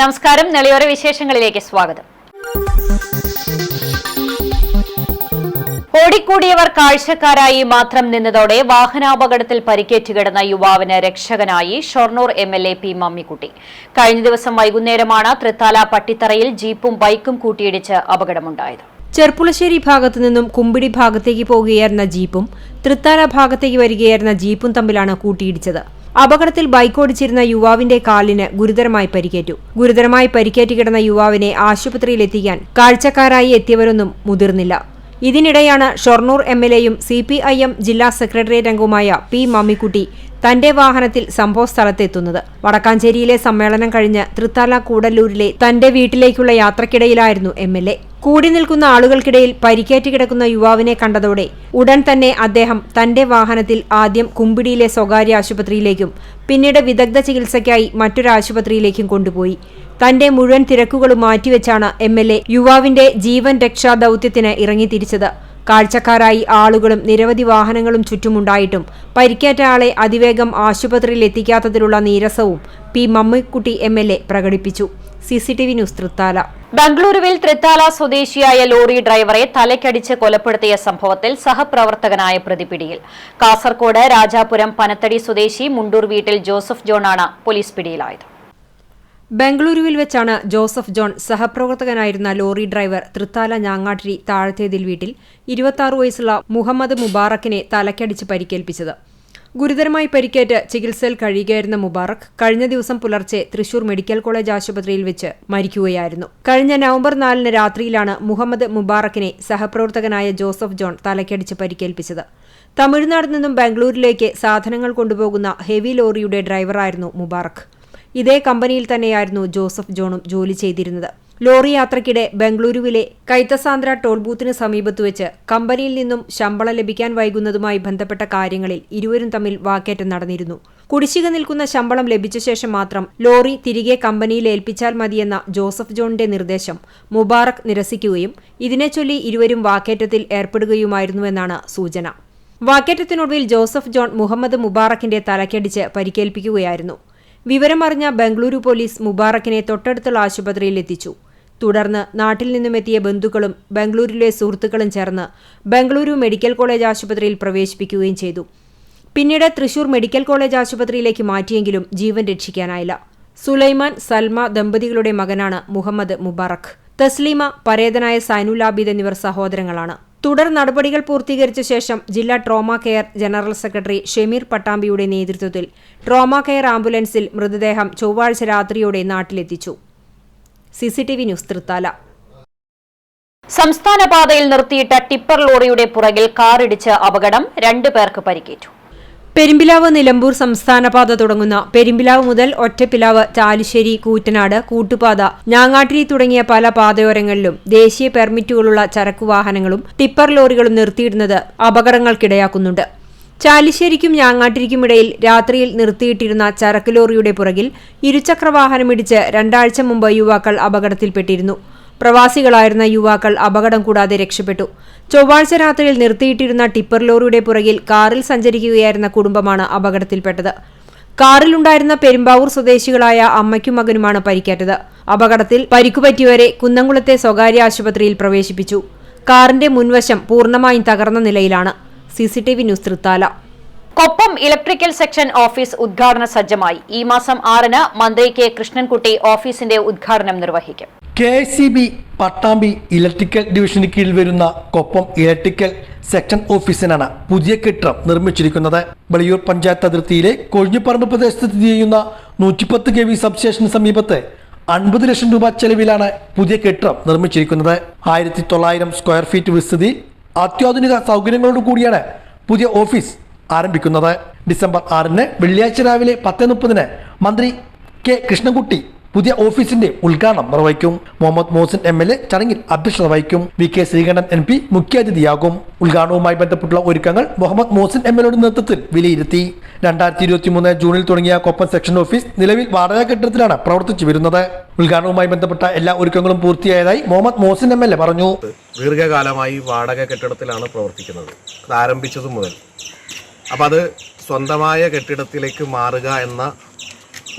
നമസ്കാരം. നെളിയോര വിശേഷങ്ങളിലേക്ക് സ്വാഗതം. ഓടിക്കൂടിയവർ കാഴ്ചക്കാരായി മാത്രം നിന്നതോടെ വാഹനാപകടത്തിൽ പരിക്കേറ്റ് കിടന്ന യുവാവിന് രക്ഷകനായി ഷൊർണൂർ എംഎൽഎ പി മമ്മിക്കുട്ടി. കഴിഞ്ഞ ദിവസം വൈകുന്നേരമാണ് തൃത്താല പട്ടിത്തറയിൽ ജീപ്പും ബൈക്കും കൂട്ടിയിടിച്ച് അപകടമുണ്ടായത്. ചെർപ്പുളശ്ശേരി ഭാഗത്തു നിന്നും കുമ്പിടി ഭാഗത്തേക്ക് പോകുകയായിരുന്ന ജീപ്പും തൃത്താല ഭാഗത്തേക്ക് വരികയായിരുന്ന ജീപ്പും തമ്മിലാണ് കൂട്ടിയിടിച്ചത്. അപകടത്തിൽ ബൈക്ക് ഓടിച്ചിരുന്ന യുവാവിന്റെ കാലിന് ഗുരുതരമായി പരിക്കേറ്റു. ഗുരുതരമായി പരിക്കേറ്റ് കിടന്ന യുവാവിനെ ആശുപത്രിയിൽ എത്തിക്കാൻ കാഴ്ചക്കാരായി എത്തിയവരൊന്നും മുതിർന്നില്ല. ഇതിനിടെയാണ് ഷൊർണൂർ എംഎൽഎയും CPIM ജില്ലാ സെക്രട്ടേറിയറ്റ് അംഗവുമായ പി മമ്മിക്കുട്ടി തന്റെ വാഹനത്തിൽ സംഭവസ്ഥലത്തെത്തുന്നത്. വടക്കാഞ്ചേരിയിലെ സമ്മേളനം കഴിഞ്ഞ് തൃത്താല കൂടല്ലൂരിലെ തന്റെ വീട്ടിലേക്കുള്ള യാത്രക്കിടയിലായിരുന്നു MLA. കൂടി നിൽക്കുന്ന ആളുകൾക്കിടയിൽ പരിക്കേറ്റ് കിടക്കുന്ന യുവാവിനെ കണ്ടതോടെ ഉടൻ തന്നെ അദ്ദേഹം തന്റെ വാഹനത്തിൽ ആദ്യം കുമ്പിടിയിലെ സ്വകാര്യ ആശുപത്രിയിലേക്കും പിന്നീട് വിദഗ്ധ ചികിത്സയ്ക്കായി മറ്റൊരു ആശുപത്രിയിലേക്കും കൊണ്ടുപോയി. തന്റെ മുഴുവൻ തിരക്കുകളും മാറ്റിവെച്ചാണ് MLA യുവാവിന്റെ ജീവൻ രക്ഷാ ദൌത്യത്തിന് ഇറങ്ങിത്തിരിച്ചത്. കാഴ്ചക്കാരായി ആളുകളും നിരവധി വാഹനങ്ങളും ചുറ്റുമുണ്ടായിട്ടും പരിക്കേറ്റ ആളെ അതിവേഗം ആശുപത്രിയിൽ എത്തിക്കാത്തതിലുള്ള നീരസവും പി മമ്മിക്കുട്ടി MLA പ്രകടിപ്പിച്ചു. CCTV news Thrithala. ബംഗളൂരുവിൽ തൃത്താല സ്വദേശിയായ ലോറി ഡ്രൈവറെ തലയ്ക്കടിച്ച് കൊലപ്പെടുത്തിയ സംഭവത്തിൽ സഹപ്രവർത്തകനായ പ്രതി പിടിയിൽ. കാസർകോട് രാജാപുരം പനത്തടി സ്വദേശി മുണ്ടൂർ വീട്ടിൽ ജോസഫ് ജോണാണ് പോലീസ് പിടിയിലായത്. ബംഗളൂരുവിൽ വെച്ചാണ് ജോസഫ് ജോൺ സഹപ്രവർത്തകനായിരുന്ന ലോറി ഡ്രൈവർ തൃത്താല ഞാങ്ങാട്ടിരി താഴത്തേതിൽ വീട്ടിൽ 26 വയസ്സുള്ള മുഹമ്മദ് മുബാറക്കിനെ തലയ്ക്കടിച്ച് പരിക്കേൽപ്പിച്ചത്. ഗുരുതരമായി പരിക്കേറ്റ് ചികിത്സയിൽ കഴിയുകയായിരുന്ന മുബാറക് കഴിഞ്ഞ ദിവസം പുലർച്ചെ തൃശൂർ മെഡിക്കൽ കോളേജ് ആശുപത്രിയിൽ വെച്ച് മരിക്കുകയായിരുന്നു. കഴിഞ്ഞ നവംബർ 4 രാത്രിയിലാണ് മുഹമ്മദ് മുബാറക്കിനെ സഹപ്രവർത്തകനായ ജോസഫ് ജോൺ തലയ്ക്കടിച്ച് പരിക്കേൽപ്പിച്ചത്. തമിഴ്നാട് നിന്നും ബംഗളൂരിലേക്ക് സാധനങ്ങൾ കൊണ്ടുപോകുന്ന ഹെവി ലോറിയുടെ ഡ്രൈവറായിരുന്നു മുബാറക്. ഇതേ കമ്പനിയിൽ തന്നെയായിരുന്നു ജോസഫ് ജോണും ജോലി ചെയ്തിരുന്നത്. ലോറി യാത്രയ്ക്കിടെ ബംഗളൂരുവിലെ കൈത്തസാന്ദ്ര ടോൾ ബൂത്തിന് സമീപത്ത് വെച്ച് കമ്പനിയിൽ നിന്നും ശമ്പളം ലഭിക്കാൻ വൈകുന്നതുമായി ബന്ധപ്പെട്ട കാര്യങ്ങളിൽ ഇരുവരും തമ്മിൽ വാക്കേറ്റം നടന്നിരുന്നു. കുടിശ്ശിക നിൽക്കുന്ന ശമ്പളം ലഭിച്ച ശേഷം മാത്രം ലോറി തിരികെ കമ്പനിയിൽ ഏൽപ്പിച്ചാൽ മതിയെന്ന ജോസഫ് ജോണിന്റെ നിർദ്ദേശം മുബാറക് നിരസിക്കുകയും ഇതിനെച്ചൊല്ലി ഇരുവരും വാക്കേറ്റത്തിൽ ഏർപ്പെടുകയുമായിരുന്നുവെന്നാണ് സൂചന. വാക്കേറ്റത്തിനൊടുവിൽ ജോസഫ് ജോൺ മുഹമ്മദ് മുബാറക്കിന്റെ തലക്കടിച്ച് പരിക്കേൽപ്പിക്കുകയായിരുന്നു. വിവരമറിഞ്ഞ ബംഗളൂരു പോലീസ് മുബാറക്കിനെ തൊട്ടടുത്തുള്ള ആശുപത്രിയിൽ എത്തിച്ചു. തുടർന്ന് നാട്ടിൽ നിന്നുമെത്തിയ ബന്ധുക്കളും ബംഗളൂരുവിലെ സുഹൃത്തുക്കളും ചേർന്ന് ബംഗളൂരു മെഡിക്കൽ കോളേജ് ആശുപത്രിയിൽ പ്രവേശിപ്പിക്കുകയും ചെയ്തു. പിന്നീട് തൃശൂർ മെഡിക്കൽ കോളേജ് ആശുപത്രിയിലേക്ക് മാറ്റിയെങ്കിലും ജീവൻ രക്ഷിക്കാനായില്ല. സുലൈമാൻ സൽമ ദമ്പതികളുടെ മകനാണ് മുഹമ്മദ് മുബാറക്. തസ്ലീമ, പരേതനായ സൈനുൽ ആബിദ് എന്നിവർ സഹോദരങ്ങളാണ്. തുടർ നടപടികൾ പൂർത്തീകരിച്ച ശേഷം ജില്ലാ trauma care general secretary Shameer പട്ടാമ്പിയുടെ നേതൃത്വത്തിൽ ട്രോമ കെയർ ആംബുലൻസിൽ മൃതദേഹം ചൊവ്വാഴ്ച രാത്രിയോടെ നാട്ടിലെത്തിച്ചു. CCTV news Thrithala. സംസ്ഥാന പാതയിൽ നിർത്തിയിട്ട ടിപ്പർ ലോറിയുടെ പുറകിൽ കാറിടിച്ച് അപകടം, 2 പേർക്ക് പരിക്കേറ്റു. പെരുമ്പിലാവ് നിലമ്പൂർ സംസ്ഥാനപാത തുടങ്ങുന്ന പെരുമ്പിലാവ് മുതൽ ഒറ്റപ്പിലാവ്, ചാലുശ്ശേരി, കൂറ്റനാട്, കൂട്ടുപാത, ഞാങ്ങാട്ടിരി തുടങ്ങിയ പല പാതയോരങ്ങളിലും ദേശീയ പെർമിറ്റുകളുള്ള ചരക്കുവാഹനങ്ങളും ടിപ്പർ ലോറികളും നിർത്തിയിടുന്നത് അപകടങ്ങൾക്കിടയാക്കുന്നുണ്ട്. ചാലിശ്ശേരിക്കും ഞാങ്ങാട്ടിരിക്കുമിടയിൽ രാത്രിയിൽ നിർത്തിയിട്ടിരുന്ന ചരക്ക് ലോറിയുടെ പുറകിൽ ഇരുചക്രവാഹനമിടിച്ച് 2 ആഴ്ച മുമ്പ് യുവാക്കൾ അപകടത്തിൽപ്പെട്ടിരുന്നു. പ്രവാസികളായിരുന്ന യുവാക്കൾ അപകടം കൂടാതെ രക്ഷപ്പെട്ടു. ചൊവ്വാഴ്ച രാത്രിയിൽ നിർത്തിയിട്ടിരുന്ന ടിപ്പർ ലോറിയുടെ പുറകിൽ കാറിൽ സഞ്ചരിക്കുകയായിരുന്ന കുടുംബമാണ് അപകടത്തിൽപ്പെട്ടത്. കാറിലുണ്ടായിരുന്ന പെരുമ്പാവൂർ സ്വദേശികളായ അമ്മയ്ക്കും മകനുമാണ് പരിക്കേറ്റത്. അപകടത്തിൽ പരിക്കുപറ്റിയവരെ കുന്നംകുളത്തെ സ്വകാര്യ ആശുപത്രിയിൽ പ്രവേശിപ്പിച്ചു. കാറിന്റെ മുൻവശം പൂർണ്ണമായും തകർന്ന നിലയിലാണ്. CCTV news Thrithala. Koppam electrical section office ഉദ്ഘാടന സജ്ജമായി. ഈ മാസം 6 മന്ത്രി K കൃഷ്ണൻകുട്ടി ഓഫീസിന്റെ ഉദ്ഘാടനം നിർവഹിക്കും. KSEB പട്ടാമ്പി ഇലക്ട്രിക്കൽ ഡിവിഷന് കീഴിൽ വരുന്ന കൊപ്പം ഇലക്ട്രിക്കൽ സെക്ഷൻ ഓഫീസിനാണ് പുതിയ കെട്ടിടം നിർമ്മിച്ചിരിക്കുന്നത്. വെളിയൂർ പഞ്ചായത്ത് അതിർത്തിയിലെ കൊഴിഞ്ഞുപറമ്പ് പ്രദേശത്ത് സ്ഥിതി ചെയ്യുന്ന 110 kV സബ്സ്റ്റേഷന് സമീപത്ത് 50 ലക്ഷം രൂപ ചെലവിലാണ് പുതിയ കെട്ടിടം നിർമ്മിച്ചിരിക്കുന്നത്. 1900 സ്ക്വയർ ഫീറ്റ് വിസ്തൃതി, അത്യാധുനിക സൗകര്യങ്ങളോട് കൂടിയാണ് പുതിയ ഓഫീസ് ആരംഭിക്കുന്നത്. ഡിസംബർ 6 വെള്ളിയാഴ്ച രാവിലെ 10:30 മന്ത്രി K കൃഷ്ണൻകുട്ടി പുതിയ ഓഫീസിന്റെ ഉദ്ഘാടനം നിർവഹിക്കും. മുഹമ്മദ് മോഹസിൻ MLA ചടങ്ങിൽ അധ്യക്ഷത വഹിക്കും. VK ശ്രീകണ്ഠൻ MP മുഖ്യാതിഥിയാകും. ഉദ്ഘാടനവുമായി ബന്ധപ്പെട്ടുള്ള ഒരുക്കങ്ങൾ മുഹമ്മദ് മോഹസിൻ MLAയുടെ നേതൃത്വത്തിൽ വിലയിരുത്തി. 2023 ജൂണിൽ തുടങ്ങിയ കൊപ്പം സെക്ഷൻ ഓഫീസ് നിലവിൽ വാടക കെട്ടിടത്തിലാണ് പ്രവർത്തിച്ചു വരുന്നത്. ഉദ്ഘാടനവുമായി ബന്ധപ്പെട്ട എല്ലാ ഒരുക്കങ്ങളും പൂർത്തിയായതായി മുഹമ്മദ് മോഹസിൻ MLA പറഞ്ഞു. ദീർഘകാലമായി വാടക കെട്ടിടത്തിലാണ് പ്രവർത്തിക്കുന്നത്, ആരംഭിച്ചതു മുതൽ. അപ്പം അത് സ്വന്തമായ കെട്ടിടത്തിലേക്ക് മാറുക എന്ന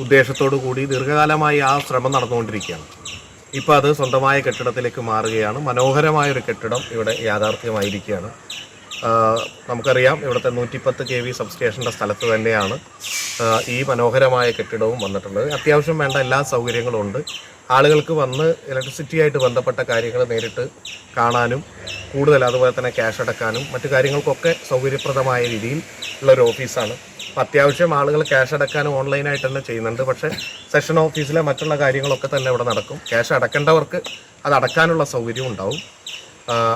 ഉദ്ദേശത്തോടു കൂടി ദീർഘകാലമായി ആ ശ്രമം നടന്നുകൊണ്ടിരിക്കുകയാണ്. ഇപ്പോൾ അത് സ്വന്തമായ കെട്ടിടത്തിലേക്ക് മാറുകയാണ്. മനോഹരമായൊരു കെട്ടിടം ഇവിടെ യാഥാർത്ഥ്യമായിരിക്കുകയാണ്. നമുക്കറിയാം, ഇവിടുത്തെ 110 kV സബ്സ്റ്റേഷൻ്റെ സ്ഥലത്ത് തന്നെയാണ് ഈ മനോഹരമായ കെട്ടിടവും വന്നിട്ടുള്ളത്. അത്യാവശ്യം വേണ്ട എല്ലാ സൗകര്യങ്ങളും ഉണ്ട്. ആളുകൾക്ക് വന്ന് ഇലക്ട്രിസിറ്റിയായിട്ട് ബന്ധപ്പെട്ട കാര്യങ്ങൾ നേരിട്ട് കാണാനും കൂടുതൽ അതുപോലെ തന്നെ ക്യാഷ് അടക്കാനും മറ്റു കാര്യങ്ങൾക്കൊക്കെ സൗകര്യപ്രദമായ രീതിയിൽ ഉള്ളൊരു ഓഫീസാണ്. അപ്പോൾ അത്യാവശ്യം ആളുകൾ ക്യാഷ് അടക്കാനും ഓൺലൈനായിട്ട് തന്നെ ചെയ്യുന്നുണ്ട്. പക്ഷേ സെഷൻ ഓഫീസിലെ മറ്റുള്ള കാര്യങ്ങളൊക്കെ തന്നെ ഇവിടെ നടക്കും. ക്യാഷ് അടക്കേണ്ടവർക്ക് അത് അടക്കാനുള്ള സൗകര്യം ഉണ്ടാവും.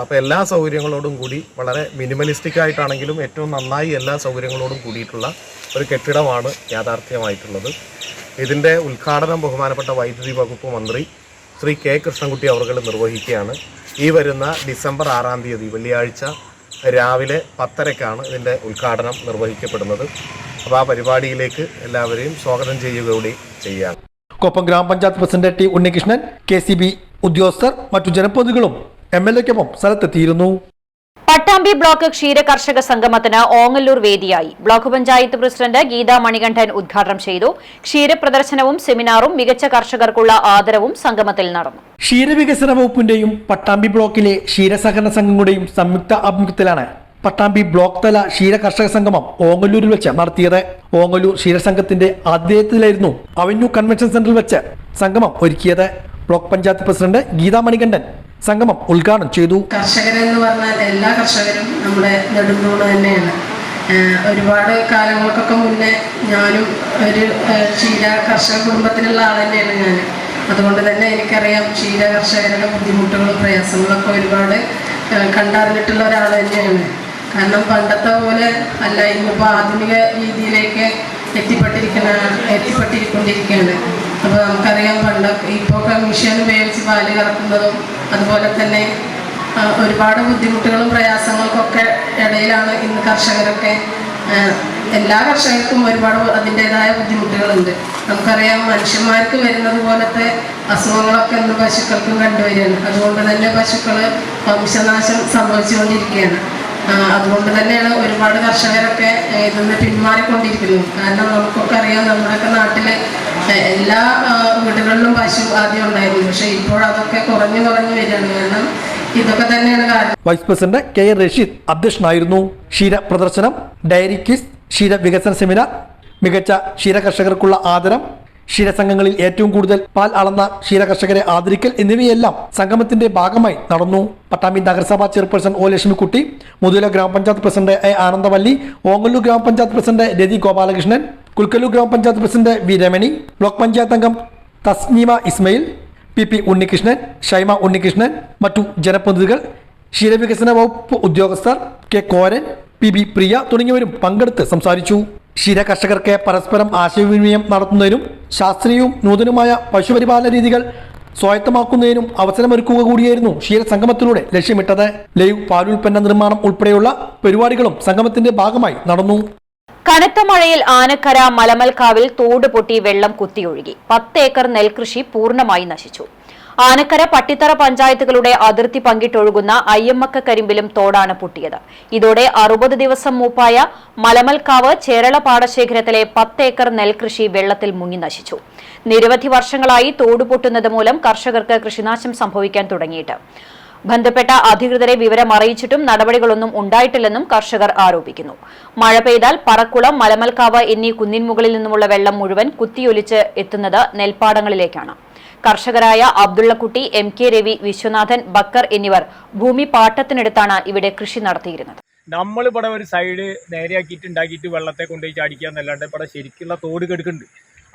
അപ്പോൾ എല്ലാ സൗകര്യങ്ങളോടും കൂടി വളരെ മിനിമലിസ്റ്റിക് ആയിട്ടാണെങ്കിലും ഏറ്റവും നന്നായി എല്ലാ സൗകര്യങ്ങളോടും കൂടിയിട്ടുള്ള ഒരു കെട്ടിടമാണ് യാഥാർത്ഥ്യമായിട്ടുള്ളത്. ഇതിൻ്റെ ഉദ്ഘാടനം ബഹുമാനപ്പെട്ട വൈദ്യുതി വകുപ്പ് മന്ത്രി ശ്രീ കെ കൃഷ്ണൻകുട്ടി അവർ നിർവഹിക്കുകയാണ്. ഈ വരുന്ന ഡിസംബർ 6-ാം തീയതി വെള്ളിയാഴ്ച രാവിലെ 10:30-ക്കാണ് ഇതിൻ്റെ ഉദ്ഘാടനം നിർവഹിക്കപ്പെടുന്നത്. അപ്പോൾ ആ പരിപാടിയിലേക്ക് എല്ലാവരെയും സ്വാഗതം ചെയ്യുക കൂടി ചെയ്യാം. കൊപ്പം ഗ്രാമപഞ്ചായത്ത് പ്രസിഡന്റ് ടി ഉണ്ണികൃഷ്ണൻ, KCB ഉദ്യോഗസ്ഥർ, മറ്റു ജനപ്രതിനിധികളും MLA-ക്കൊപ്പം സ്ഥലത്തെത്തിയിരുന്നു. പട്ടാമ്പി ബ്ലോക്ക് ക്ഷീര കർഷക സംഗമത്തിന് ഓങ്ങല്ലൂർ വേദിയായി. ബ്ലോക്ക് പഞ്ചായത്ത് പ്രസിഡന്റ് ഗീതാ മണികണ്ഠൻ ഉദ്ഘാടനം ചെയ്തു. ക്ഷീരപ്രദർശനവും സെമിനാറും മികച്ച കർഷകർക്കുള്ള ആദരവും സംഗമത്തിൽ നടന്നു. ക്ഷീരവികസന വകുപ്പിന്റെയും പട്ടാമ്പി ബ്ലോക്കിലെ ക്ഷീരസഹകരണ സംഘങ്ങളുടെയും സംയുക്ത ആഭിമുഖ്യത്തിലാണ് പട്ടാമ്പി ബ്ലോക്ക് തല ക്ഷീര കർഷക സംഗമം ഓങ്ങല്ലൂരിൽ വെച്ച് നടത്തിയത്. ഓങ്ങല്ലൂർ ക്ഷീരസംഘത്തിന്റെ ആതിഥേയത്വത്തിലായിരുന്നു അവന്യൂ കൺവെൻഷൻ സെന്ററിൽ വെച്ച് സംഗമം ഒരുക്കിയത്. ബ്ലോക്ക് പഞ്ചായത്ത് പ്രസിഡന്റ് ഗീതാ മണികണ്ഠൻ സംഗമം ഉദ്ഘാടനം ചെയ്തു. കർഷകരെന്ന് പറഞ്ഞാൽ എല്ലാ കർഷകരും നമ്മുടെ നെടുന്തൂണ് തന്നെയാണ്. ഒരുപാട് കാലങ്ങൾക്കൊക്കെ മുന്നേ ഞാനും ഒരു ക്ഷീര കർഷക കുടുംബത്തിലുള്ള ആൾ തന്നെയാണ് ഞാൻ. അതുകൊണ്ട് തന്നെ എനിക്കറിയാം ക്ഷീര കർഷകരുടെ ബുദ്ധിമുട്ടുകളും പ്രയാസങ്ങളൊക്കെ ഒരുപാട് കണ്ടറിഞ്ഞിട്ടുള്ള ഒരാൾ തന്നെയാണ്. കാരണം പണ്ടത്തെ പോലെ അല്ല, ഇന്നിപ്പോൾ ആധുനിക രീതിയിലേക്ക് എത്തിപ്പെട്ടിരിക്കൊണ്ടിരിക്കുകയാണ്. അപ്പോൾ നമുക്കറിയാം, ഇപ്പോൾ മിഷൻ ഉപയോഗിച്ച് പാല് കറക്കുന്നതും അതുപോലെ തന്നെ ഒരുപാട് ബുദ്ധിമുട്ടുകളും പ്രയാസങ്ങൾക്കൊക്കെ ഇടയിലാണ് ഇന്ന് കർഷകരൊക്കെ. എല്ലാ കർഷകർക്കും ഒരുപാട് അതിൻ്റെതായ ബുദ്ധിമുട്ടുകളുണ്ട്. നമുക്കറിയാം, മനുഷ്യന്മാർക്ക് വരുന്നത് പോലത്തെ അസുഖങ്ങളൊക്കെ ഇന്ന് പശുക്കൾക്കും കണ്ടുവരികയാണ്. അതുകൊണ്ട് തന്നെ പശുക്കൾ വംശനാശം സംഭവിച്ചുകൊണ്ടിരിക്കുകയാണ്. അതുകൊണ്ട് തന്നെയാണ് ഒരുപാട് കർഷകരൊക്കെ ഇതിന്ന് പിന്മാറിക്കൊണ്ടിരിക്കുന്നത്. കാരണം നമുക്കൊക്കെ അറിയാം, നമ്മുടെയൊക്കെ നാട്ടിൽ എല്ലാ വീടുകളിലും പശു ആദ്യം ഉണ്ടായിരുന്നു. പക്ഷേ ഇപ്പോൾ അതൊക്കെ കുറഞ്ഞു വരികയാണ്. കാരണം ഇതൊക്കെ തന്നെയാണ് കാരണം. വൈസ് പ്രസിഡന്റ് KR റഷീദ് അധ്യക്ഷനായിരുന്നു. ക്ഷീര പ്രദർശനം, ഡയറി ക്വിസ്, ക്ഷീര വികസന സെമിനാർ, മികച്ച ക്ഷീര കർഷകർക്കുള്ള ആദരം, ക്ഷീരസംഘങ്ങളിൽ ഏറ്റവും കൂടുതൽ പാൽ അളന്ന ക്ഷീര കർഷകരെ ആദരിക്കൽ എന്നിവയെല്ലാം സംഗമത്തിന്റെ ഭാഗമായി നടന്നു. പട്ടാമ്പി നഗരസഭാ ചെയർപേഴ്സൺ O ലക്ഷ്മിക്കുട്ടി, മുതുല ഗ്രാമപഞ്ചായത്ത് പ്രസിഡന്റ് A ആനന്ദവല്ലി, ഓങ്ങല്ലൂർ ഗ്രാമപഞ്ചായത്ത് പ്രസിഡന്റ് രതി ഗോപാലകൃഷ്ണൻ, കുൽക്കല്ലൂർ ഗ്രാമപഞ്ചായത്ത് president V Ramani, block panchayat അംഗം തസ്നീമ ഇസ്മയിൽ, PP ഉണ്ണികൃഷ്ണൻ, ഷൈമ ഉണ്ണികൃഷ്ണൻ, മറ്റു ജനപ്രതിനിധികൾ, ക്ഷീരവികസന വകുപ്പ് ഉദ്യോഗസ്ഥർ K കോരൻ, PB പ്രിയ തുടങ്ങിയവരും പങ്കെടുത്ത് സംസാരിച്ചു. ക്ഷീര കർഷകർക്ക് പരസ്പരം ആശയവിനിമയം നടത്തുന്നതിനും ശാസ്ത്രീയവും നൂതനമായ പശുപരിപാലന രീതികൾ സ്വായത്തമാക്കുന്നതിനും അവസരമൊരുക്കുക കൂടിയായിരുന്നു ക്ഷീര സംഗമത്തിലൂടെ ലക്ഷ്യമിട്ടത്. ലൈവ് പാലുൽപ്പന്ന നിർമ്മാണം ഉൾപ്പെടെയുള്ള പരിപാടികളും സംഗമത്തിന്റെ ഭാഗമായി നടന്നു. കനത്ത മഴയിൽ ആനക്കര മലമൽക്കാവിൽ തോട് പൊട്ടി വെള്ളം കുത്തിയൊഴുകി. 10 ഏക്കർ നെൽകൃഷി പൂർണ്ണമായി നശിച്ചു. ആനക്കര പട്ടിത്തറ പഞ്ചായത്തുകളുടെ അതിർത്തി പങ്കിട്ടൊഴുകുന്ന അയ്യമ്മക്ക കരിമ്പിലും തോടാണ് പൊട്ടിയത്. ഇതോടെ 60 ദിവസം മൂപ്പായ മലമൽക്കാവ് ചേരള പാടശേഖരത്തിലെ 10 ഏക്കർ നെൽകൃഷി വെള്ളത്തിൽ മുങ്ങി നശിച്ചു. നിരവധി വർഷങ്ങളായി തോട് പൊട്ടുന്നത് മൂലം കർഷകർക്ക് കൃഷിനാശം സംഭവിക്കാൻ തുടങ്ങിയിട്ട്. ബന്ധപ്പെട്ട അധികൃതരെ വിവരം അറിയിച്ചിട്ടും നടപടികളൊന്നും ഉണ്ടായിട്ടില്ലെന്നും കർഷകർ ആരോപിക്കുന്നു. മഴ പെയ്താൽ പറക്കുളം, മലമൽക്കാവ് എന്നീ കുന്നിൻമുകളിൽ നിന്നുമുള്ള വെള്ളം മുഴുവൻ കുത്തിയൊലിച്ച് എത്തുന്നത് നെൽപ്പാടങ്ങളിലേക്കാണ്. കർഷകരായ അബ്ദുള്ളക്കുട്ടി, MK രവി, വിശ്വനാഥൻ, ബക്കർ എന്നിവർ ഭൂമി പാട്ടത്തിനെടുത്താണ് ഇവിടെ കൃഷി നടത്തിയിരുന്നത്. നമ്മളിവിടെ ഒരു സൈഡ് നേരെയാക്കിയിട്ട് ഉണ്ടാക്കിയിട്ട് വെള്ളത്തെ കൊണ്ടുപോയി ചാടിക്കുക എന്നല്ലാണ്ട് ഇവിടെ ശരിക്കുള്ള തോട് കെടുക്കുന്നുണ്ട്.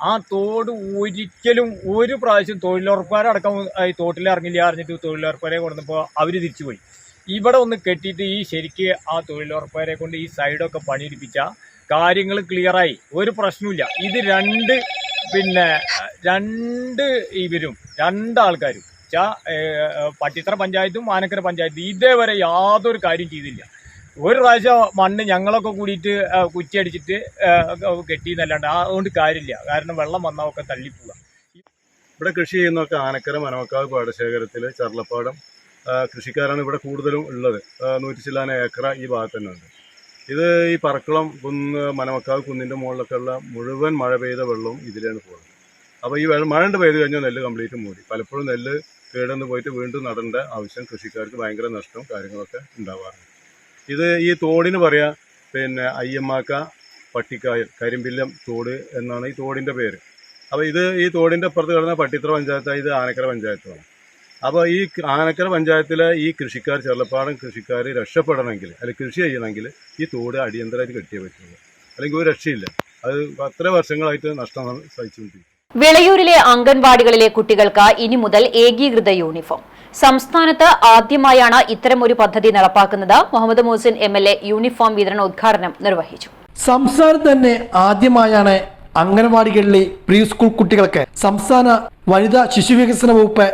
ആ തോട് ഒരിക്കലും ഒരു പ്രാവശ്യം തൊഴിലുറപ്പുകാരടക്കം ഈ തോട്ടിൽ ഇറങ്ങില്ല അറിഞ്ഞിട്ട് തൊഴിലുറപ്പുകാരെ കൊണ്ടുവന്നപ്പോൾ അവർ തിരിച്ചുപോയി. ഇവിടെ ഒന്ന് കെട്ടിയിട്ട് ഈ ശരിക്ക് ആ തൊഴിലുറപ്പുകാരെ കൊണ്ട് ഈ സൈഡൊക്കെ പണിയെടുപ്പിച്ച കാര്യങ്ങൾ ക്ലിയറായി, ഒരു പ്രശ്നമില്ല. ഇത് രണ്ടാൾക്കാരും പട്ടിത്തറ പഞ്ചായത്തും ആനക്കര പഞ്ചായത്തും ഇതേവരെ യാതൊരു കാര്യം ചെയ്തില്ല. ഒരു പ്രാവശ്യം മണ്ണ് ഞങ്ങളൊക്കെ കൂടിയിട്ട് കുറ്റിയടിച്ചിട്ട് കെട്ടിയെന്നല്ലാണ്ട് അതുകൊണ്ട് കാര്യമില്ല. കാരണം വെള്ളം വന്നാൽ ഒക്കെ തള്ളിപ്പോവുക. ഇവിടെ കൃഷി ചെയ്യുന്നതൊക്കെ ആനക്കര മനമക്കാവ് പാടശേഖരത്തിൽ ചർലപ്പാടം കൃഷിക്കാരാണ് ഇവിടെ കൂടുതലും ഉള്ളത്. 100 ചില്ലാന ഏക്കർ ഈ ഭാഗത്ത് തന്നെ ഉണ്ട്. ഇത് ഈ പറക്കളം കുന്ന് മനമക്കാവ് കുന്നിൻ്റെ മുകളിലൊക്കെ ഉള്ള മുഴുവൻ മഴ പെയ്ത വെള്ളവും ഇതിലാണ് പോകുന്നത്. അപ്പോൾ ഈ മഴ പെയ്ത് കഴിഞ്ഞാൽ നെല്ല് കംപ്ലീറ്റ് മൂടി. പലപ്പോഴും നെല്ല് കേടന്ന് പോയിട്ട് വീണ്ടും നടേണ്ട ആവശ്യം കൃഷിക്കാർക്ക് ഭയങ്കര നഷ്ടവും കാര്യങ്ങളൊക്കെ ഉണ്ടാവാറുണ്ട്. ഈ തോടിന് പറയാ അയ്യമ്മാക്ക പട്ടിക്കായൽ കരിമ്പില്ലം തോട് എന്നാണ് ഈ തോടിൻ്റെ പേര്. അപ്പോൾ ഈ തോടിൻ്റെ അപ്പുറത്ത് കിടന്ന പട്ടിത്തറ പഞ്ചായത്തായി ഇത് ആനക്കര പഞ്ചായത്താണ്. അപ്പോൾ ഈ ആനക്കര പഞ്ചായത്തിലെ ഈ കൃഷിക്കാർ ചെറുപ്പാടൻ കൃഷിക്കാർ രക്ഷപ്പെടണമെങ്കിൽ അല്ലെങ്കിൽ കൃഷി ചെയ്യണമെങ്കിൽ ഈ തോട് അടിയന്തരമായിട്ട് കെട്ടിയേ പറ്റുള്ളൂ, അല്ലെങ്കിൽ ഒരു രക്ഷയില്ല. അത് അത്ര വർഷങ്ങളായിട്ട് നഷ്ടം സഹിച്ചുകൊണ്ടിരിക്കും. വിളയൂരിലെ അംഗൻവാടികളിലെ കുട്ടികൾക്ക് ഇനി മുതൽ ഏകീകൃത യൂണിഫോം. സംസ്ഥാനത്ത് ആദ്യമായാണ് ഇത്തരമൊരു പദ്ധതി നടപ്പാക്കുന്നത്. മുഹമ്മദ് മുഹസിൻ MLA യൂണിഫോം വിതരണോദ്ഘാടനം നിർവഹിച്ചു. സംസ്ഥാനത്ത് തന്നെ ആദ്യമായാണ് അംഗൻവാടികളിലെ പ്രീ സ്കൂൾ കുട്ടികൾക്ക് സംസ്ഥാന വനിതാ ശിശുവികസന വകുപ്പ്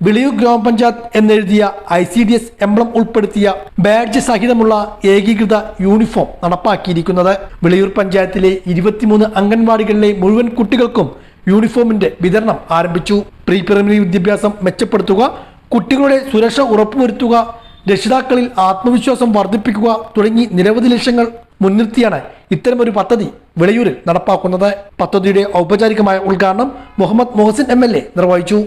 വിളയൂർ ഗ്രാമപഞ്ചായത്ത് എന്നെഴുതിയ ICDS എംബ്ലം ഉൾപ്പെടുത്തിയ ബാഡ്ജ് സഹിതമുള്ള ഏകീകൃത യൂണിഫോം നടപ്പാക്കിയിരിക്കുന്നത്. വിളയൂർ പഞ്ചായത്തിലെ 23 അംഗൻവാടികളിലെ മുഴുവൻ കുട്ടികൾക്കും യൂണിഫോമിന്റെ വിതരണം ആരംഭിച്ചു. പ്രീ പ്രൈമറി വിദ്യാഭ്യാസം മെച്ചപ്പെടുത്തുക, കുട്ടികളുടെ സുരക്ഷ ഉറപ്പുവരുത്തുക, രക്ഷിതാക്കളിൽ ആത്മവിശ്വാസം വർദ്ധിപ്പിക്കുക തുടങ്ങി നിരവധി ലക്ഷ്യങ്ങൾ മുൻനിർത്തിയാണ് ഇത്തരമൊരു പദ്ധതി വിളയൂരിൽ നടപ്പാക്കുന്നത്. പദ്ധതിയുടെ ഔപചാരികമായ ഉദ്ഘാടനം മുഹമ്മദ് മുഹസിൻ MLA നിർവഹിച്ചു.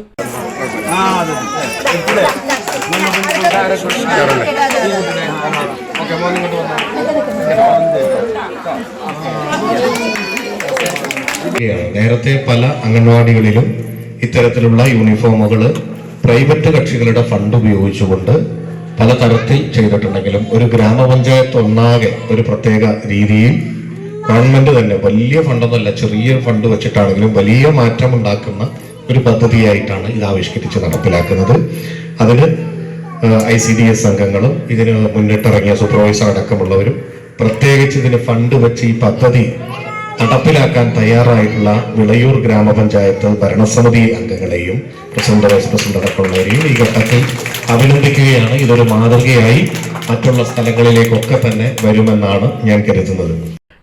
നേരത്തെ പല അംഗൻവാടികളിലും ഇത്തരത്തിലുള്ള യൂണിഫോമുകൾ പ്രൈവറ്റ് കക്ഷികളുടെ ഫണ്ട് ഉപയോഗിച്ചുകൊണ്ട് പലതരത്തിൽ ചെയ്തിട്ടുണ്ടെങ്കിലും ഒരു ഗ്രാമപഞ്ചായത്ത് ഒന്നാകെ ഒരു പ്രത്യേക രീതിയിൽ ഗവൺമെന്റ് തന്നെ വലിയ ഫണ്ടൊന്നുമല്ല, ചെറിയ ഫണ്ട് വെച്ചിട്ടാണെങ്കിലും വലിയ മാറ്റം ഉണ്ടാക്കുന്ന ഒരു പദ്ധതിയായിട്ടാണ് ഇത് ആവിഷ്കരിച്ച് നടപ്പിലാക്കുന്നത്. അതിന് ICDS അംഗങ്ങളും ഇതിന് മുന്നിട്ടിറങ്ങിയ സൂപ്പർവൈസർ അടക്കമുള്ളവരും പ്രത്യേകിച്ച് ഇതിന് ഫണ്ട് വെച്ച് ഈ പദ്ധതി നടപ്പിലാക്കാൻ തയ്യാറായിട്ടുള്ള വിളയൂർ ഗ്രാമപഞ്ചായത്ത് ഭരണസമിതി അംഗങ്ങളെയും പ്രസിഡന്റ് വൈസ് പ്രസിഡന്റ് അടക്കമുള്ളവരെയും ഈ ഘട്ടത്തിൽ അഭിനന്ദിക്കുകയാണ്. ഇതൊരു മാതൃകയായി മറ്റുള്ള സ്ഥലങ്ങളിലേക്കൊക്കെ തന്നെ വരുമെന്നാണ് ഞാൻ കരുതുന്നത്.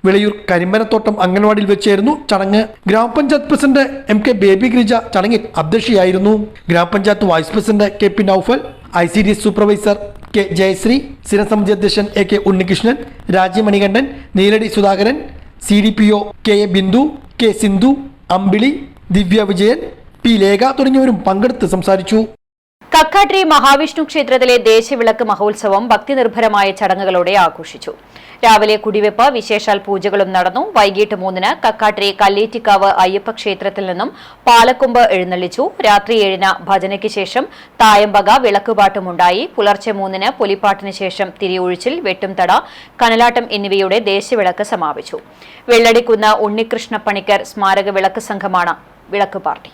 വിളയൂർ കരിമ്പനത്തോട്ടം അംഗൻവാടിയിൽ വെച്ചായിരുന്നു ചടങ്ങ്. ഗ്രാമപഞ്ചായത്ത് പ്രസിഡന്റ് MK ബേബി ഗിരിജ ചടങ്ങിൽ അധ്യക്ഷയായിരുന്നു. Grama panchayat vice president KP Noufal, ICDS supervisor K Jayasree, സ്ഥിരസമിതി അധ്യക്ഷൻ AK Unnikrishnan, രാജ്യമണികണ്ഠൻ, Neeladi Sudhakaran, CDPO KA Bindu, K Sindhu, അമ്പിളി, ദിവ്യ വിജയൻ, P ലേഖ തുടങ്ങിയവരും പങ്കെടുത്ത് സംസാരിച്ചു. കക്കാട്രി മഹാവിഷ്ണു ക്ഷേത്രത്തിലെ ദേശവിളക്ക് മഹോത്സവം ഭക്തിനിർഭരമായ ചടങ്ങുകളോടെ ആഘോഷിച്ചു. രാവിലെ കുടിവെപ്പ്, വിശേഷാൽ പൂജകളും നടന്നു. വൈകിട്ട് 3-ന് കക്കാട്രി കല്ലേറ്റിക്കാവ് അയ്യപ്പ ക്ഷേത്രത്തിൽ നിന്നും പാലക്കൊമ്പ് എഴുന്നള്ളിച്ചു. രാത്രി 7-ന് ഭജനയ്ക്ക് ശേഷം തായമ്പക വിളക്കുപാട്ടുമുണ്ടായി. പുലർച്ചെ 3-ന് പുലിപ്പാട്ടിന് ശേഷം തിരിയൊഴിച്ചിൽ, വെട്ടുംതട, കനലാട്ടം എന്നിവയുടെ ദേശവിളക്ക് സമാപിച്ചു. വെള്ളടിക്കുന്ന് ഉണ്ണികൃഷ്ണ പണിക്കർ സ്മാരക വിളക്ക് സംഘമാണ് വിളക്ക് പാർട്ടി.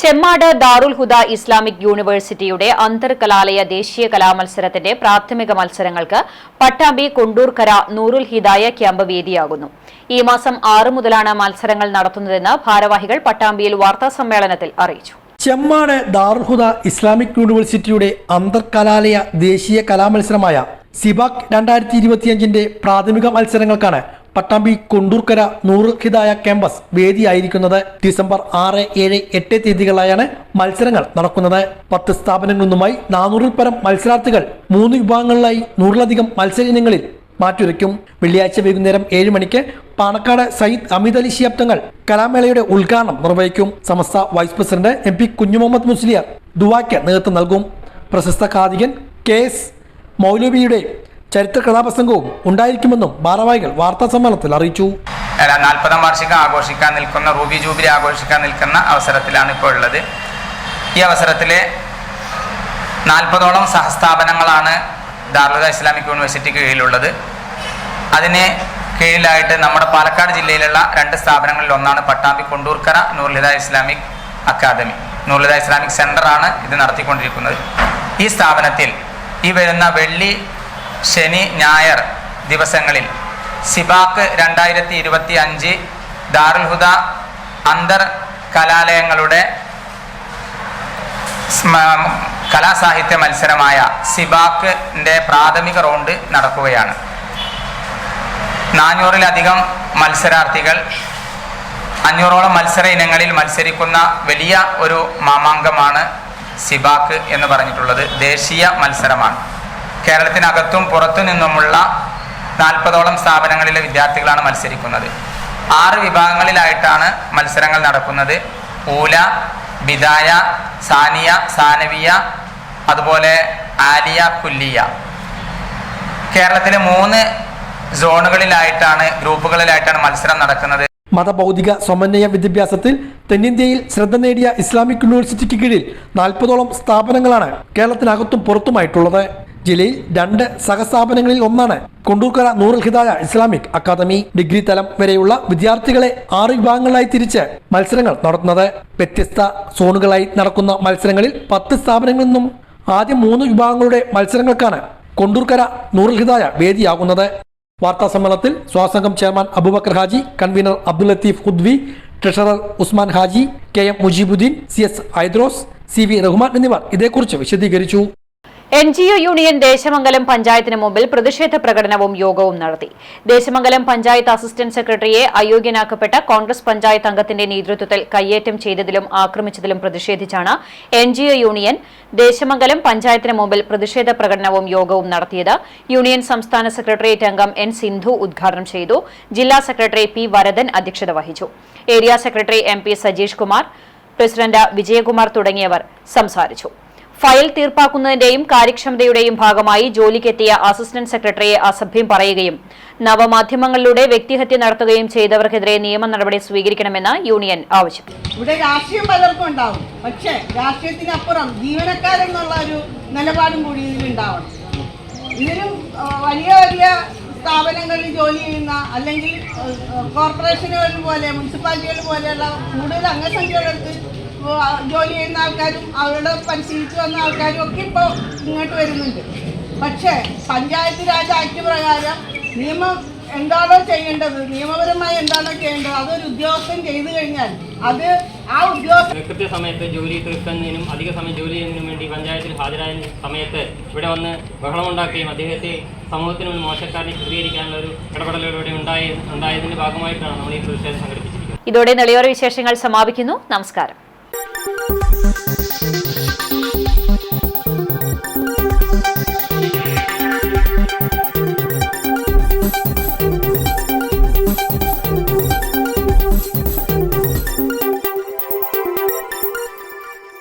ചെമ്മാട് ദാറുൽ ഹുദ ഇസ്ലാമിക് യൂണിവേഴ്സിറ്റിയുടെ അന്തർ കലാലയ ദേശീയ കലാമത്സരത്തിന്റെ പ്രാഥമിക മത്സരങ്ങൾക്ക് പട്ടാമ്പി കൊണ്ടൂർക്കര നൂറുൽ ഹിദായ ക്യാമ്പ് വേദിയാകുന്നു. ഈ മാസം 6 മുതലാണ് മത്സരങ്ങൾ നടത്തുന്നതെന്ന് ഭാരവാഹികൾ പട്ടാമ്പിയിൽ വാർത്താസമ്മേളനത്തിൽ അറിയിച്ചു. ചെമ്മാട് ദാറുൽ ഹുദ ഇസ്ലാമിക് യൂണിവേഴ്സിറ്റിയുടെ അന്തർ കലാലയ ദേശീയ കലാമത്സരമായ സിബാക് 2025ന്റെ പ്രാഥമിക മത്സരങ്ങൾക്കാണ് പട്ടാമ്പി കൊണ്ടൂർക്കര നൂറുൽ ഹിദായ ക്യാമ്പസ് വേദിയായിരിക്കുന്നത്. ഡിസംബർ 6, 7, 8 തീയതികളായാണ് മത്സരങ്ങൾ നടക്കുന്നത്. 10 സ്ഥാപനങ്ങളിൽ നിന്നുമായി 400-ൽ പരം മത്സരാർത്ഥികൾ 3 വിഭാഗങ്ങളിലായി 100-ലധികം മത്സര ഇനങ്ങളിൽ മാറ്റുരയ്ക്കും. വെള്ളിയാഴ്ച വൈകുന്നേരം 7 മണിക്ക് പാണക്കാട് സയ്യിദ് അമീദ് അലി ശിഹാബ് തങ്ങൾ കലാമേളയുടെ ഉദ്ഘാടനം നിർവഹിക്കും. Samastha vice president MP Kunhimuhammad Musliyar ദുആയ്ക്ക് നേതൃത്വം നൽകും. പ്രശസ്ത ഖാദികൻ KS മൗലവിയുടെ ചരിത്ര കഥാപ്രസംഗവും ഉണ്ടായിരിക്കുമെന്നും ഭാരവാഹികൾ വാർത്താസമ്മേളനത്തിൽ അറിയിച്ചു. 40ാം വാർഷികം ആഘോഷിക്കാൻ നിൽക്കുന്ന റൂബി ജൂബിലി ആഘോഷിക്കാൻ നിൽക്കുന്ന അവസരത്തിലാണ് ഇപ്പോൾ ഉള്ളത്. ഈ അവസരത്തിൽ 40ഓളം സഹസ്ഥാപനങ്ങളാണ് ദാറുൽ ഹുദ ഇസ്ലാമിക് യൂണിവേഴ്സിറ്റി കീഴിലുള്ളത്. അതിന് കീഴിലായിട്ട് നമ്മുടെ പാലക്കാട് ജില്ലയിലുള്ള 2 സ്ഥാപനങ്ങളിൽ ഒന്നാണ് Pattambi Kondurkara Noorul Hidaya Islamic academy. Noorul Hidaya Islamic സെന്ററാണ് ഇത് നടത്തിക്കൊണ്ടിരിക്കുന്നത്. ഈ സ്ഥാപനത്തിൽ ഈ വരുന്ന വെള്ളി, ശനി ഞായർ ദിവസങ്ങളിൽ സിബാക്ക് 2025 ദാറുൽ ഹുദ അന്തർ കലാലയങ്ങളുടെ കലാസാഹിത്യ മത്സരമായ സിബാക്കിൻ്റെ പ്രാഥമിക റൗണ്ട് നടക്കുകയാണ്. 400-ലധികം മത്സരാർത്ഥികൾ 500ഓളം മത്സര ഇനങ്ങളിൽ മത്സരിക്കുന്ന വലിയ ഒരു മാമാങ്കമാണ് സിബാക്ക് എന്ന് പറഞ്ഞിട്ടുള്ളത്. ദേശീയ മത്സരമാണ്. കേരളത്തിനകത്തും പുറത്തു നിന്നുമുള്ള 40ഓളം സ്ഥാപനങ്ങളിലെ വിദ്യാർത്ഥികളാണ് മത്സരിക്കുന്നത്. 6 വിഭാഗങ്ങളിലായിട്ടാണ് മത്സരങ്ങൾ നടക്കുന്നത്. ഊല, ബിദായ, സാനിയ, സാനവിയ, അതുപോലെ ആലിയ, കുല്ലിയ. കേരളത്തിലെ 3 സോണുകളിലായിട്ടാണ്, ഗ്രൂപ്പുകളിലായിട്ടാണ് മത്സരം നടക്കുന്നത്. മതബൗദ്ധിക സമന്വയ വിദ്യാഭ്യാസത്തിൽ തെന്നിന്ത്യയിൽ ശ്രദ്ധ നേടിയ ഇസ്ലാമിക് യൂണിവേഴ്സിറ്റിക്ക് കീഴിൽ 40ഓളം സ്ഥാപനങ്ങളാണ് കേരളത്തിനകത്തും പുറത്തുമായിട്ടുള്ളത്. ജില്ലയിൽ 2 സഹസ്ഥാപനങ്ങളിൽ ഒന്നാണ് Kondurkara Noorul Hidaya Islamic academy. Degree തലം വരെയുള്ള വിദ്യാർത്ഥികളെ 6 വിഭാഗങ്ങളായി തിരിച്ച് മത്സരങ്ങൾ നടത്തുന്നത്. വ്യത്യസ്ത സോണുകളായി നടക്കുന്ന മത്സരങ്ങളിൽ 10 സ്ഥാപനങ്ങളിൽ നിന്നും ആദ്യ 3 വിഭാഗങ്ങളുടെ മത്സരങ്ങൾക്കാണ് കൊണ്ടൂർക്കര നൂറുൽ ഹിദായ വേദിയാകുന്നത്. വാർത്താ സമ്മേളനത്തിൽ Swasangham chairman Aboobacker Haji, convener Abdul Latheef Khudwi, treasurer Usman Haji, KM Mujeebuddeen, CS Aidros, CV Rahman എന്നിവർ ഇതേക്കുറിച്ച് വിശദീകരിച്ചു. NGO യൂണിയൻ ദേശമംഗലം പഞ്ചായത്തിന് മുമ്പിൽ പ്രതിഷേധ പ്രകടനവും യോഗവും നടത്തി. ദേശമംഗലം പഞ്ചായത്ത് അസിസ്റ്റന്റ് സെക്രട്ടറിയെ അയോഗ്യനാക്കപ്പെട്ട കോൺഗ്രസ് പഞ്ചായത്ത് അംഗത്തിന്റെ നേതൃത്വത്തിൽ കയ്യേറ്റം ചെയ്തതിലും ആക്രമിച്ചതിലും പ്രതിഷേധിച്ചാണ് NGO യൂണിയൻ ദേശമംഗലം പഞ്ചായത്തിന് മുമ്പിൽ പ്രതിഷേധ പ്രകടനവും യോഗവും നടത്തിയത്. യൂണിയൻ സംസ്ഥാന സെക്രട്ടേറിയറ്റ് അംഗം N സിന്ധു ഉദ്ഘാടനം ചെയ്തു. ജില്ലാ സെക്രട്ടറി P വരദൻ അധ്യക്ഷത വഹിച്ചു. Area secretary MP Sajeesh Kumar, president Vijayakumar തുടങ്ങിയവർ സംസാരിച്ചു. ഫയൽ തീർപ്പാക്കുന്നതിന്റെയും കാര്യക്ഷമതയുടെയും ഭാഗമായി ജോലിക്കെത്തിയ അസിസ്റ്റന്റ് സെക്രട്ടറിയെ അസഭ്യം പറയുകയും നവമാധ്യമങ്ങളിലൂടെ വ്യക്തിഹത്യ നടത്തുകയും ചെയ്തവർക്കെതിരെ നിയമ നടപടി സ്വീകരിക്കണമെന്ന് യൂണിയൻ ആവശ്യപ്പെട്ടു. ഇവിടെ രാഷ്ട്രീയം പലർക്കും ഉണ്ടാവും, പക്ഷേ രാഷ്ട്രീയത്തിനപ്പുറം ജീവനക്കാരെന്നുള്ള ഒരു നിലപാടും കൂടി ഇതിലുണ്ടാവണം. ഇതിലും വലിയ വലിയ സ്ഥാപനങ്ങളിൽ ജോലി ചെയ്യുന്ന, അല്ലെങ്കിൽ കോർപ്പറേഷനുകൾ പോലെ, മുനിസിപ്പാലിറ്റികൾ പോലെയുള്ള കൂടുതൽ അംഗസംഖ്യകളെടുത്ത് ജോലി ചെയ്യുന്ന ആൾക്കാരും അവരുടെ പരിശീലിച്ചു വന്ന ആൾക്കാരും ഒക്കെ ഇപ്പോൾ ഇങ്ങോട്ട് വരുന്നുണ്ട്. പക്ഷേ പഞ്ചായത്ത് രാജ് ആക്ട് പ്രകാരം നിയമം എന്താണോ ചെയ്യേണ്ടത്, നിയമപരമായി എന്താണോ ചെയ്യേണ്ടത്, അതൊരു ഉദ്യോഗസ്ഥൻ ചെയ്തു കഴിഞ്ഞാൽ അത് ആ ഉദ്യോഗസ്ഥൻ കൃത്യസമയത്ത് ജോലി തീർക്കുന്നതിനും അധിക സമയം ജോലി ചെയ്യുന്നതിനും വേണ്ടി പഞ്ചായത്തിൽ ഹാജരായ സമയത്ത് ഇവിടെ വന്ന് ബഹളമുണ്ടാക്കുകയും അദ്ദേഹത്തെ സമൂഹത്തിന് മുന്നിൽ മോശക്കാരനെ ചിത്രീകരിക്കാനുള്ള ഒരു ഇടപെടലുകളുടെ ഉണ്ടായതിന്റെ ഭാഗമായിട്ടാണ് നമ്മൾ ഈ പ്രതിഷേധം സംഘടിപ്പിച്ചിരിക്കുന്നത്. ഇതോടെ നെളിയോര വിശേഷങ്ങൾ സമാപിക്കുന്നു. നമസ്കാരം.